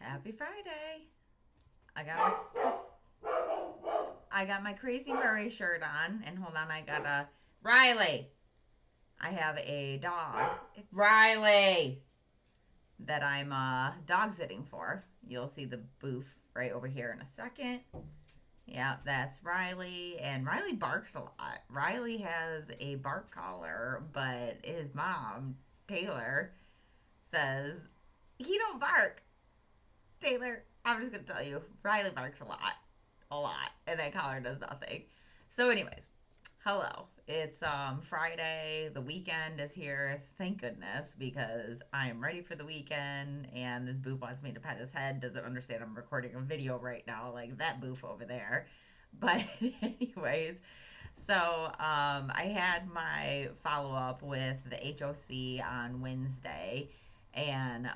Happy Friday. I got I got my Crazy Murray shirt on, and hold on, I got a Riley. I have a dog, Riley, that I'm dog sitting for. You'll see the booth right over here in a second. Yeah, that's Riley, and Riley barks a lot. Riley has a bark collar, but his mom, Taylor, says he don't bark. Taylor, I'm just gonna tell you, Riley barks a lot, and that collar does nothing. So, anyways, hello. It's Friday. The weekend is here. Thank goodness, because I am ready for the weekend. And this boof wants me to pet his head. Doesn't understand I'm recording a video right now, like that boof over there. But anyways, so I had my follow up with the HOC on Wednesday, and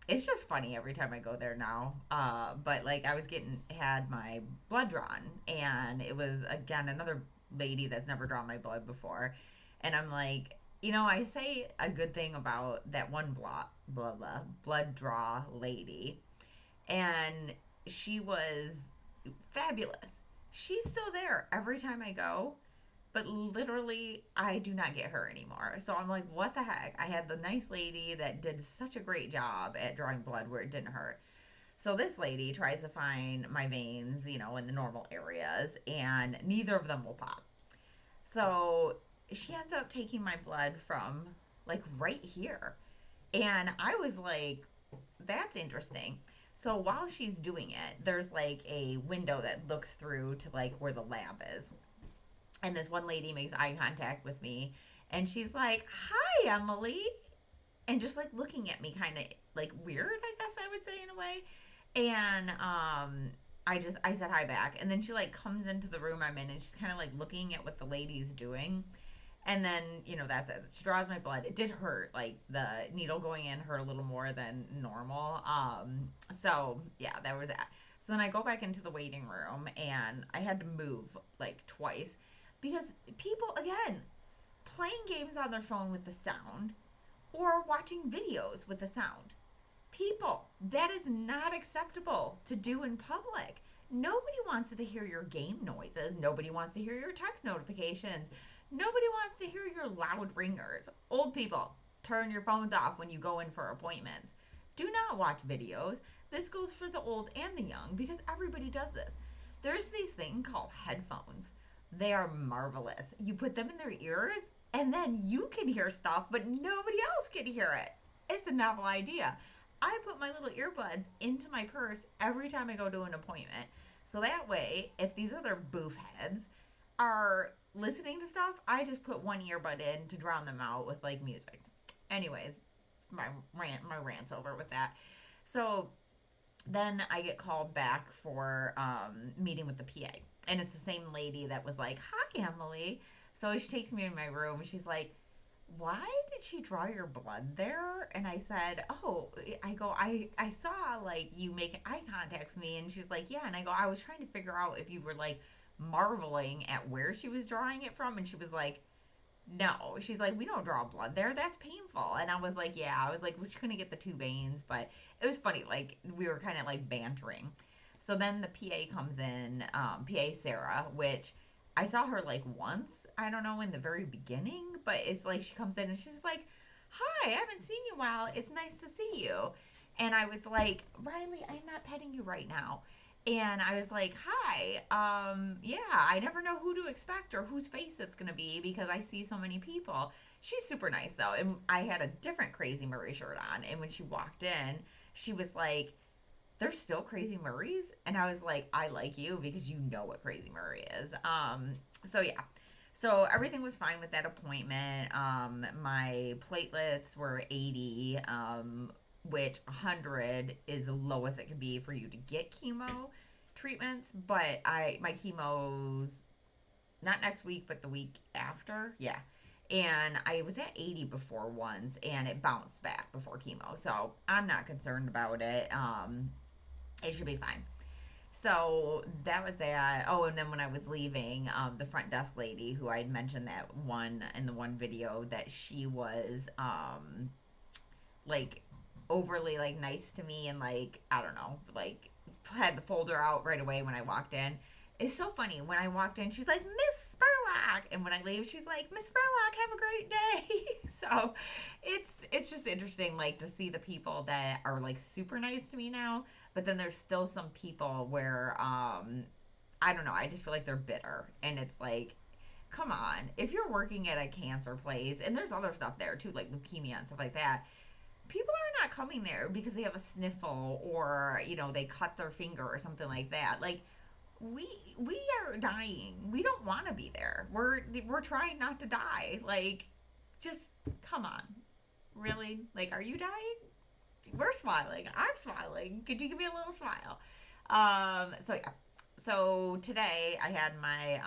it's just funny every time I go there now. But like I was getting had my blood drawn, and it was again another lady that's never drawn my blood before, and I'm like, I say a good thing about that one blood draw lady, and she was fabulous. She's still there every time I go, but literally I do not get her anymore. So I'm like, what the heck? I had the nice lady that did such a great job at drawing blood where it didn't hurt. So this lady tries to find my veins, in the normal areas, and neither of them will pop. So she ends up taking my blood from like right here. And I was like, that's interesting. So while she's doing it, there's like a window that looks through to like where the lab is. And this one lady makes eye contact with me, and she's like, "Hi, Emily." And just like looking at me kind of like weird, I guess I would say in a way. And I said hi back, and then she like comes into the room I'm in, and she's kind of like looking at what the lady's doing. And then, that's it. She draws my blood. It did hurt. Like the needle going in hurt a little more than normal. So yeah, that was that. So then I go back into the waiting room, and I had to move like twice because people, again, playing games on their phone with the sound or watching videos with the sound. People, that is not acceptable to do in public. Nobody wants to hear your game noises. Nobody wants to hear your text notifications. Nobody wants to hear your loud ringers. Old people, turn your phones off when you go in for appointments. Do not watch videos. This goes for the old and the young because everybody does this. There's these things called headphones. They are marvelous. You put them in their ears, and then you can hear stuff, but nobody else can hear it. It's a novel idea. I put my little earbuds into my purse every time I go to an appointment. So that way, if these other boof heads are listening to stuff, I just put one earbud in to drown them out with like music. Anyways, my rant's over with that. So then I get called back for meeting with the PA. And it's the same lady that was like, "Hi, Emily." So she takes me in my room, and she's like, "Why did she draw your blood there?" And I said, "Oh," I saw like you make eye contact with me." And she's like, "Yeah." And I go, "I was trying to figure out if you were like marveling at where she was drawing it from." And she was like, "No." She's like, "We don't draw blood there. That's painful." And I was like, "Yeah." I was like, "We couldn't get the two veins," but it was funny. Like we were kind of like bantering. So then the PA comes in, PA Sarah, which I saw her like once, I don't know, in the very beginning, but it's like she comes in and she's like, "Hi, I haven't seen you in a while. It's nice to see you." And I was like, "Riley, I'm not petting you right now." And I was like, "Hi, yeah, I never know who to expect or whose face it's gonna be because I see so many people." She's super nice though, and I had a different Crazy Murray shirt on, and when she walked in, she was like, "There's still Crazy Murrays?" And I was like, "I like you because you know what Crazy Murray is." So yeah. So everything was fine with that appointment. My platelets were 80, which 100 is the lowest it could be for you to get chemo treatments. But my chemo's not next week, but the week after. Yeah. And I was at 80 before once, and it bounced back before chemo. So I'm not concerned about it. It should be fine. So that was that. Oh, and then when I was leaving, the front desk lady who I had mentioned that one in the one video that she was like overly like nice to me and like I don't know, like had the folder out right away when I walked in. It's so funny. When I walked in, she's like, Miss Spurlock. And when I leave, she's like, Miss Spurlock, have a great day. So it's just interesting, like, to see the people that are, like, super nice to me now. But then there's still some people where, I don't know, I just feel like they're bitter. And it's like, come on. If you're working at a cancer place, and there's other stuff there, too, like leukemia and stuff like that, people are not coming there because they have a sniffle or, they cut their finger or something like that. Like, we we are dying. We don't want to be there. We're trying not to die. Like, just come on. Really? Like, are you dying? We're smiling. I'm smiling. Could you give me a little smile? So yeah. So today I had my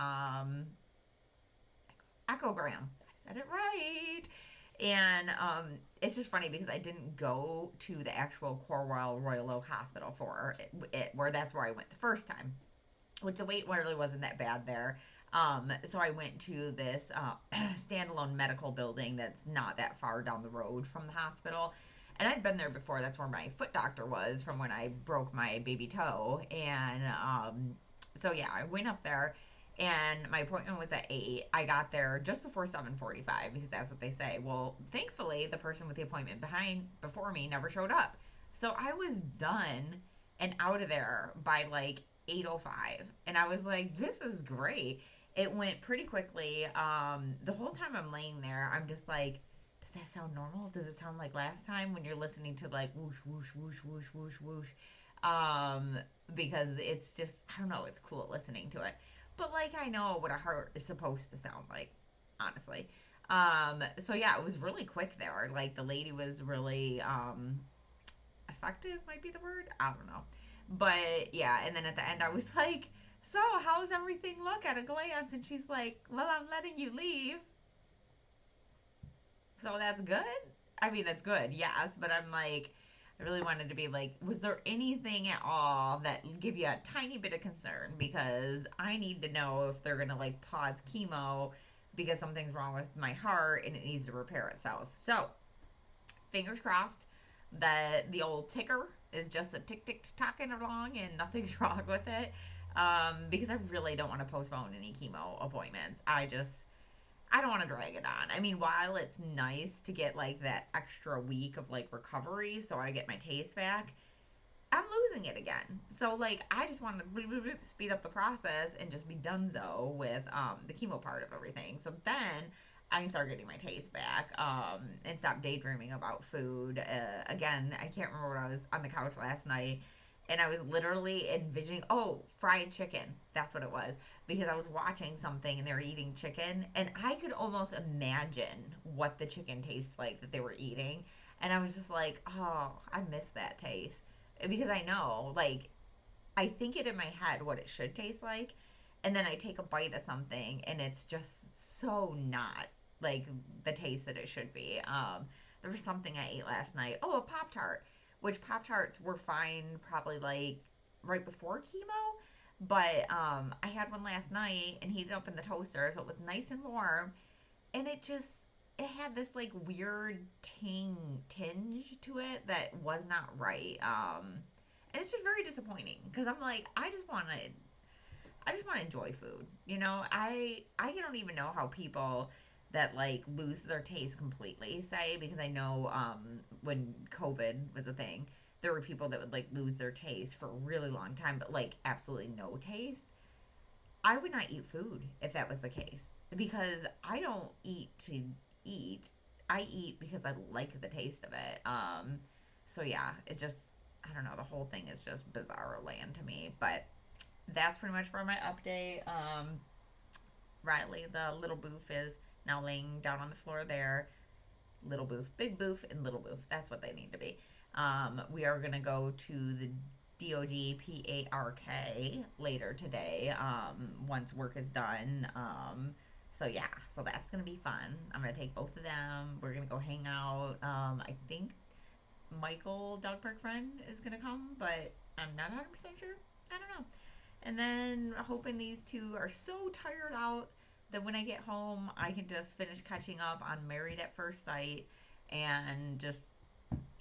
echogram. I said it right. And it's just funny because I didn't go to the actual Cornwall Royal Oak Hospital for it, where that's where I went the first time, which the wait really wasn't that bad there. So I went to this standalone medical building that's not that far down the road from the hospital. And I'd been there before. That's where my foot doctor was from when I broke my baby toe. And so, yeah, I went up there and my appointment was at 8. I got there just before 7:45 because that's what they say. Well, thankfully, the person with the appointment before me never showed up. So I was done and out of there by like 8:05, and I was like, this is great. It went pretty quickly. The whole time I'm laying there, I'm just like, does that sound normal? Does it sound like last time when you're listening to like whoosh whoosh whoosh whoosh whoosh whoosh? um because it's just, I don't know, it's cool listening to it, but like I know what a heart is supposed to sound like, honestly. So yeah, it was really quick there. Like, the lady was really effective, might be the word, I don't know. But yeah, and then at the end I was like, so how's everything look at a glance? And she's like, well, I'm letting you leave, so that's good. I mean, it's good, yes, but I'm like, I really wanted to be like, was there anything at all that give you a tiny bit of concern? Because I need to know if they're gonna like pause chemo because something's wrong with my heart and it needs to repair itself. So fingers crossed that the old ticker is just a tick tick talking along and nothing's wrong with it. Because I really don't want to postpone any chemo appointments. I don't want to drag it on. I mean, while it's nice to get like that extra week of like recovery so I get my taste back, I'm losing it again. So like I just want to speed up the process and just be donezo with the chemo part of everything. So then I can start getting my taste back, and stop daydreaming about food. Again, I can't remember what I was on the couch last night, and I was literally envisioning, oh, fried chicken. That's what it was. Because I was watching something and they were eating chicken, and I could almost imagine what the chicken tastes like that they were eating. And I was just like, oh, I miss that taste. Because I know, like, I think it in my head what it should taste like, and then I take a bite of something and it's just so not like the taste that it should be. There was something I ate last night. Oh, a Pop Tart, which Pop Tarts were fine probably like right before chemo, but I had one last night and heated up in the toaster, so it was nice and warm, and it had this like weird tinge to it that was not right. And it's just very disappointing because I'm like, I just want to enjoy food. I don't even know how people that like lose their taste completely say, because I know when COVID was a thing, there were people that would like lose their taste for a really long time, but like absolutely no taste. I would not eat food if that was the case, because I don't eat to eat. I eat because I like the taste of it. So yeah, it just, I don't know. The whole thing is just bizarre land to me. But that's pretty much for my update. Riley, the little boof, is now laying down on the floor there. Little boof, big boof, and little boof. That's what they need to be. We are gonna go to the DOG later today. Once work is done. So yeah, so that's gonna be fun. I'm gonna take both of them. We're gonna go hang out. I think Michael, dog park friend, is gonna come, but I'm not 100% sure. I don't know. And then hoping these two are so tired out that when I get home, I can just finish catching up on Married at First Sight and just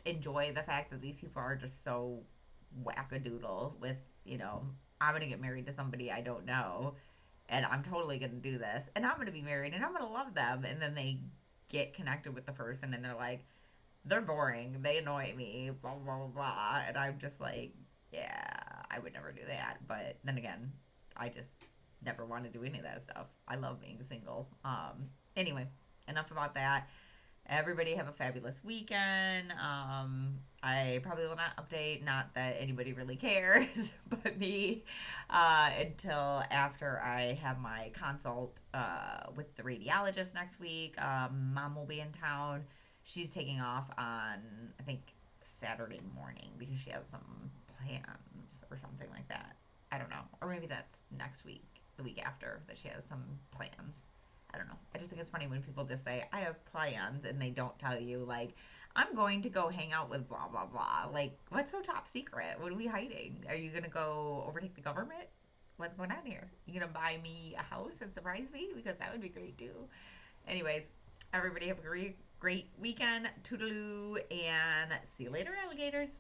enjoy the fact that these people are just so wackadoodle with, you know, I'm gonna get married to somebody I don't know, and I'm totally gonna do this, and I'm gonna be married, and I'm gonna love them, and then they get connected with the person, and they're like, they're boring, they annoy me, blah blah blah blah, and I'm just like, yeah, I would never do that. But then again, I just never want to do any of that stuff. I love being single. Anyway, enough about that. Everybody have a fabulous weekend. I probably will not update, not that anybody really cares, but me, until after I have my consult with the radiologist next week. Mom will be in town. She's taking off on, I think, Saturday morning because she has some plans or something like that. I don't know. Or maybe that's next week, the week after, that she has some plans. I don't know. I just think it's funny when people just say, I have plans, and they don't tell you, like, I'm going to go hang out with blah, blah, blah. Like, what's so top secret? What are we hiding? Are you going to go overtake the government? What's going on here? You going to buy me a house and surprise me? Because that would be great, too. Anyways, everybody have a great weekend. Toodaloo, and see you later, alligators.